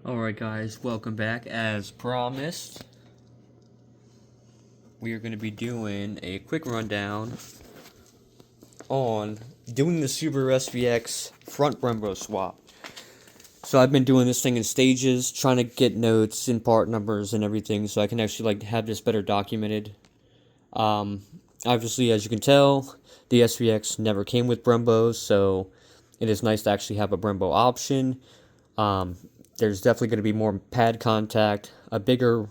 Alright guys, welcome back. As promised, we are going to be doing a quick rundown on doing the Subaru SVX front Brembo swap. So I've been doing this thing in stages, trying to get notes and part numbers and everything so I can actually have this better documented. Obviously, as you can tell, the SVX never came with Brembos, so it is nice to actually have a Brembo option. There's definitely going to be more pad contact, a bigger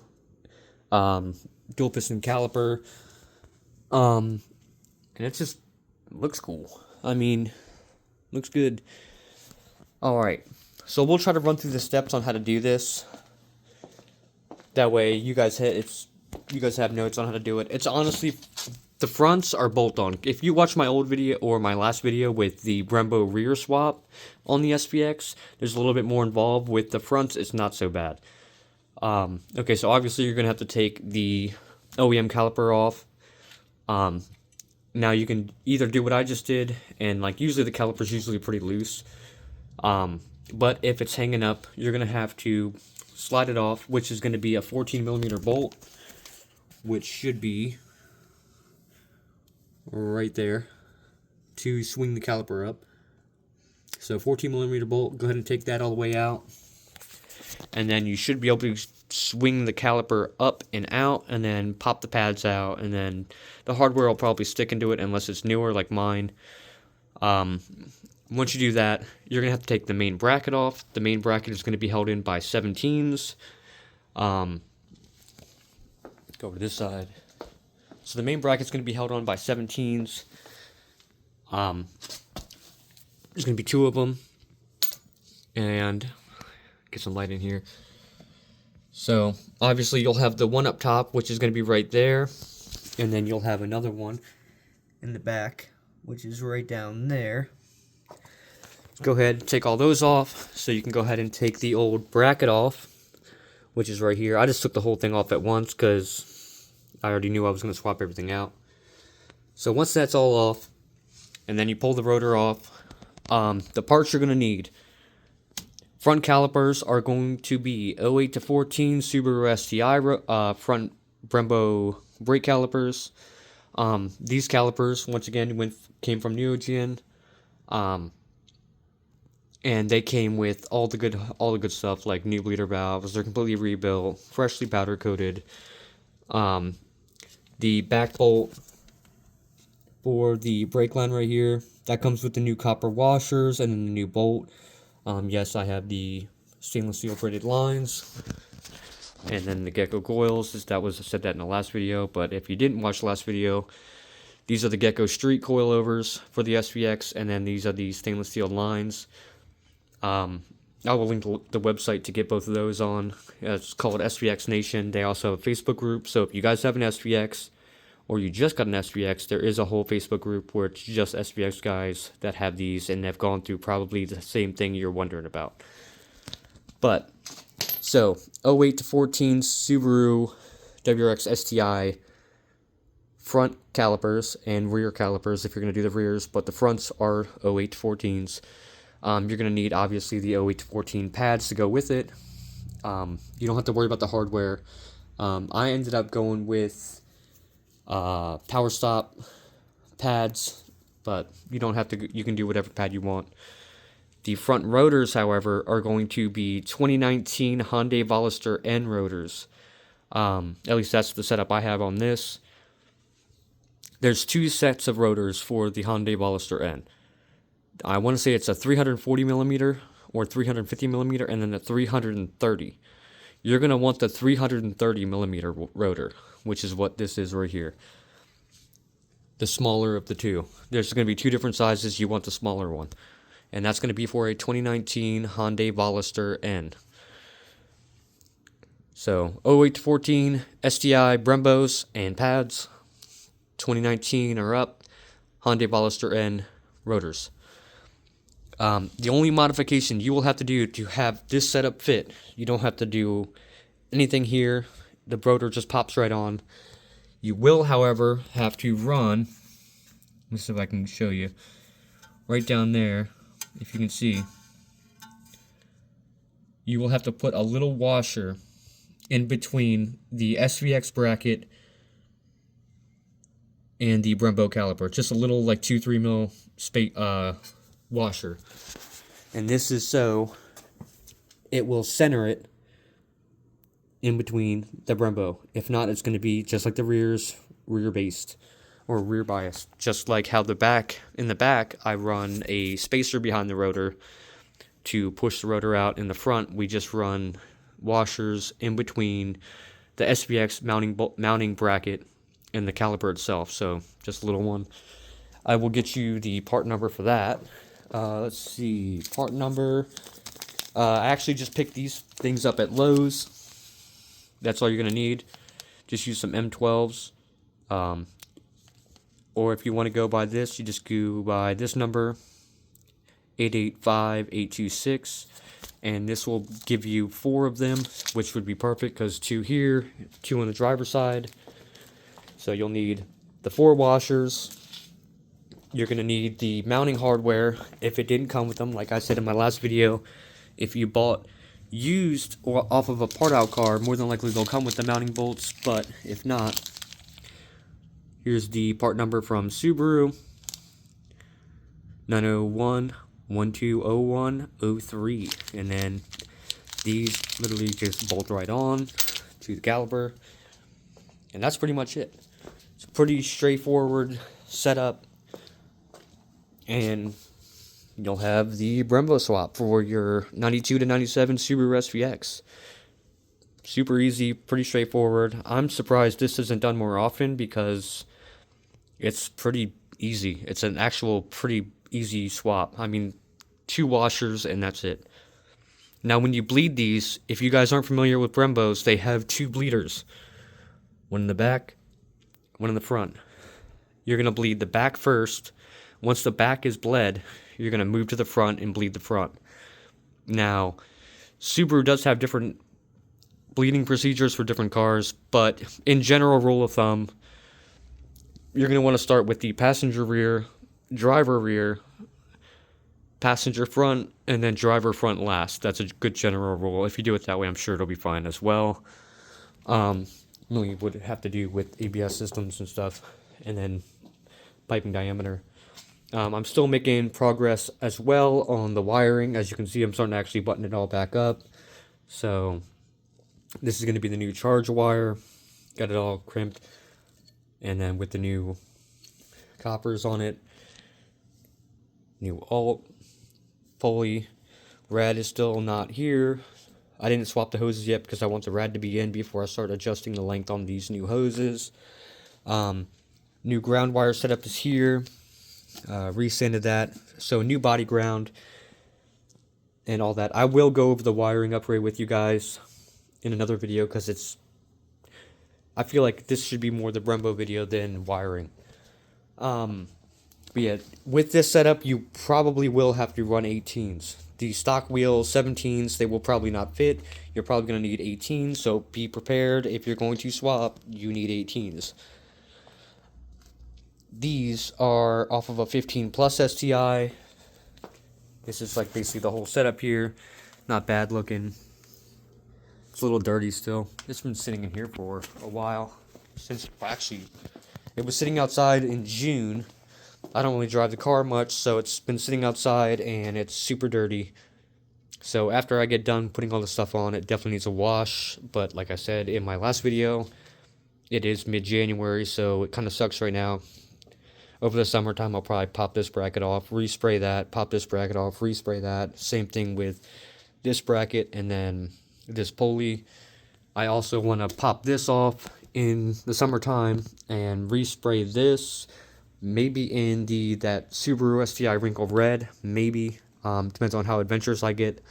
dual piston caliper, and it just looks cool. I mean, looks good. Alright, so we'll try to run through the steps on how to do this. That way you guys have notes on how to do it. It's honestly, the fronts are bolt-on. If you watch my old video or my last video with the Brembo rear swap on the SVX, there's a little bit more involved. With the fronts, it's not so bad. Okay, so obviously you're going to have to take the OEM caliper off. Now you can either do what I just did, and usually the caliper's usually pretty loose. But if it's hanging up, you're going to have to slide it off, which is going to be a 14mm bolt, which should be right there to swing the caliper up. So 14mm bolt, go ahead and take that all the way out, and then you should be able to swing the caliper up and out, and then pop the pads out, and then the hardware will probably stick into it unless it's newer like mine. Once you do that, you're going to have to take the main bracket off. The main bracket is going to be held in by 17s. Let's go over to this side. So the main bracket's going to be held on by 17s. There's going to be two of them. And get some light in here. So obviously you'll have the one up top, which is going to be right there. And then you'll have another one in the back, which is right down there. Go ahead and take all those off, so you can go ahead and take the old bracket off, which is right here. I just took the whole thing off at once because I already knew I was going to swap everything out. So once that's all off, and then you pull the rotor off, the parts you're going to need. Front calipers are going to be 08 to 14 Subaru STI front Brembo brake calipers. These calipers, once again, came from NuGeon. And they came with all the good stuff, like new bleeder valves. They're completely rebuilt, freshly powder coated. The back bolt for the brake line right here, that comes with the new copper washers and then the new bolt. Yes, I have the stainless steel braided lines, and then the gecko coils. I said that in the last video, but if you didn't watch the last video, these are the gecko street coilovers for the SVX, and then these are the stainless steel lines. I will link the website to get both of those on. It's called SVX Nation. They also have a Facebook group, so if you guys have an SVX, or you just got an SVX, there is a whole Facebook group where it's just SVX guys that have these, and have gone through probably the same thing you're wondering about. But, so, 08 to 14 Subaru Wrx Sti front calipers and rear calipers if you're going to do the rears, but the fronts are 08 to 14s. You're going to need, obviously, the 08 to 14 pads to go with it. You don't have to worry about the hardware. I ended up going with Power Stop pads, but you don't have to. You can do whatever pad you want. The front rotors, however, are going to be 2019 Hyundai Volester N rotors. At least that's the setup I have on this. There's two sets of rotors for the Hyundai Volester N. I want to say it's a 340mm or 350mm, and then a 330. You're going to want the 330mm rotor, which is what this is right here. The smaller of the two. There's going to be two different sizes. You want the smaller one. And that's going to be for a 2019 Hyundai Volester N. So, 08 to 14 STI Brembos and pads. 2019 or up, Hyundai Volester N rotors. The only modification you will have to do to have this setup fit, you don't have to do anything here. The rotor just pops right on. You will, however, have to run, let's see if I can show you, right down there, if you can see, you will have to put a little washer in between the SVX bracket and the Brembo caliper. Just a little, like 2-3 mil washer. And this is so it will center it in between the Brembo. If not, it's going to be just like the rear based or rear bias. Just like how in the back, I run a spacer behind the rotor to push the rotor out. In the front, we just run washers in between the SVX mounting bracket and the caliper itself. So just a little one. I will get you the part number for that. Let's see, part number. I actually just picked these things up at Lowe's. That's all you're going to need. Just use some M12s. Or if you want to go by this, you just go by this number, 885826. And this will give you 4 of them, which would be perfect because 2 here, 2 on the driver's side. So you'll need the 4 washers. You're going to need the mounting hardware if it didn't come with them. Like I said in my last video, if you bought used or off of a part out car, more than likely they'll come with the mounting bolts. But if not, here's the part number from Subaru, 901-1201-03. And then these literally just bolt right on to the caliper. And that's pretty much it. It's a pretty straightforward setup. And you'll have the Brembo swap for your 92 to 97 Subaru SVX. Super easy, pretty straightforward. I'm surprised this isn't done more often because it's pretty easy. It's an actual pretty easy swap. I mean, 2 washers and that's it. Now when you bleed these, if you guys aren't familiar with Brembos, they have 2 bleeders. One in the back, one in the front. You're going to bleed the back first. Once the back is bled, you're going to move to the front and bleed the front. Now, Subaru does have different bleeding procedures for different cars, but in general rule of thumb, you're going to want to start with the passenger rear, driver rear, passenger front, and then driver front last. That's a good general rule. If you do it that way, I'm sure it'll be fine as well. Really would have to do with ABS systems and stuff, and then piping diameter. I'm still making progress as well on the wiring. As you can see, I'm starting to actually button it all back up. So this is going to be the new charge wire. Got it all crimped. And then with the new coppers on it. New alt. Pulley. Rad is still not here. I didn't swap the hoses yet because I want the rad to be in before I start adjusting the length on these new hoses. New ground wire setup is here. Resanded that, so new body ground and all that. I will go over the wiring upgrade with you guys in another video because I feel like this should be more the Brembo video than wiring. But yeah, with this setup, you probably will have to run 18s. The stock wheels, 17s, they will probably not fit. You're probably going to need 18s, so be prepared. If you're going to swap, you need 18s. These are off of a 15 Plus STI. This is like basically the whole setup here. Not bad looking. It's a little dirty still. It's been sitting in here for a while. Actually, it was sitting outside in June. I don't really drive the car much, so it's been sitting outside and it's super dirty. So after I get done putting all the stuff on, it definitely needs a wash. But like I said in my last video, it is mid-January, so it kind of sucks right now. Over the summertime, I'll probably pop this bracket off, respray that, pop this bracket off, respray that. Same thing with this bracket and then this pulley. I also want to pop this off in the summertime and respray this. Maybe in that Subaru STI wrinkled red, maybe. Depends on how adventurous I get.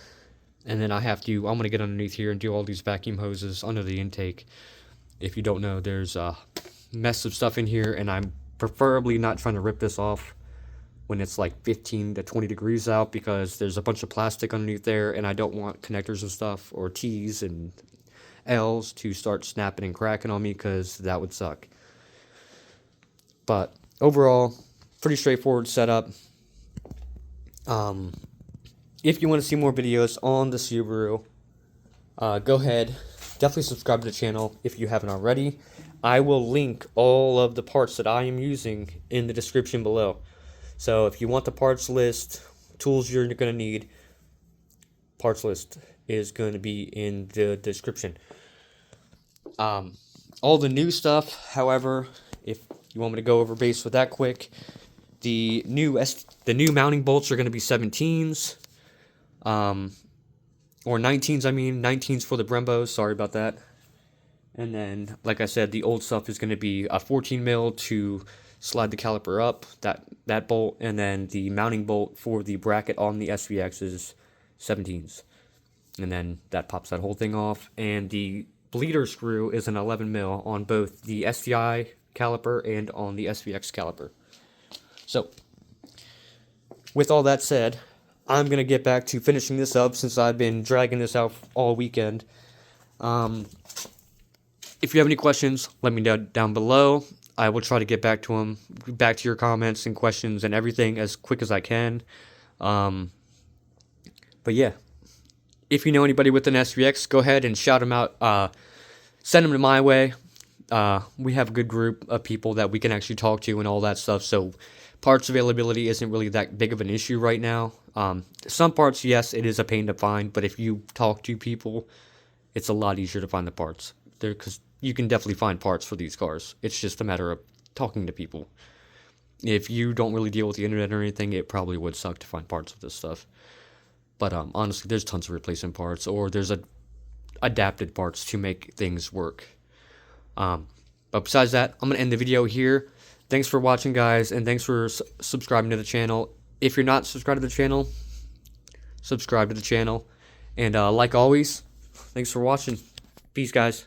And then I'm going to get underneath here and do all these vacuum hoses under the intake. If you don't know, there's a mess of stuff in here, and I'm preferably not trying to rip this off when it's like 15 to 20 degrees out because there's a bunch of plastic underneath there, and I don't want connectors and stuff or T's and L's to start snapping and cracking on me because that would suck. But overall, pretty straightforward setup. If you want to see more videos on the Subaru, go ahead, definitely subscribe to the channel if you haven't already. I will link all of the parts that I am using in the description below. So if you want the parts list, tools you're going to need, parts list is going to be in the description. All the new stuff, however, if you want me to go over base with that quick, the new mounting bolts are going to be 17s, or 19s. I mean 19s for the Brembos. Sorry about that. And then, like I said, the old stuff is going to be a 14 mil to slide the caliper up, that bolt, and then the mounting bolt for the bracket on the SVX is 17s. And then that pops that whole thing off. And the bleeder screw is an 11 mil on both the STI caliper and on the SVX caliper. So, with all that said, I'm going to get back to finishing this up since I've been dragging this out all weekend. If you have any questions, let me know down below. I will try to get back to your comments and questions and everything as quick as I can. But yeah, if you know anybody with an SVX, go ahead and shout them out. Send them to my way. We have a good group of people that we can actually talk to and all that stuff. So parts availability isn't really that big of an issue right now. Some parts, yes, it is a pain to find. But if you talk to people, it's a lot easier to find the parts. Because you can definitely find parts for these cars. It's just a matter of talking to people. If you don't really deal with the internet or anything, it probably would suck to find parts of this stuff. But honestly, there's tons of replacement parts, or there's adapted parts to make things work. But besides that, I'm going to end the video here. Thanks for watching, guys, and thanks for subscribing to the channel. If you're not subscribed to the channel, subscribe to the channel. And like always, thanks for watching. Peace, guys.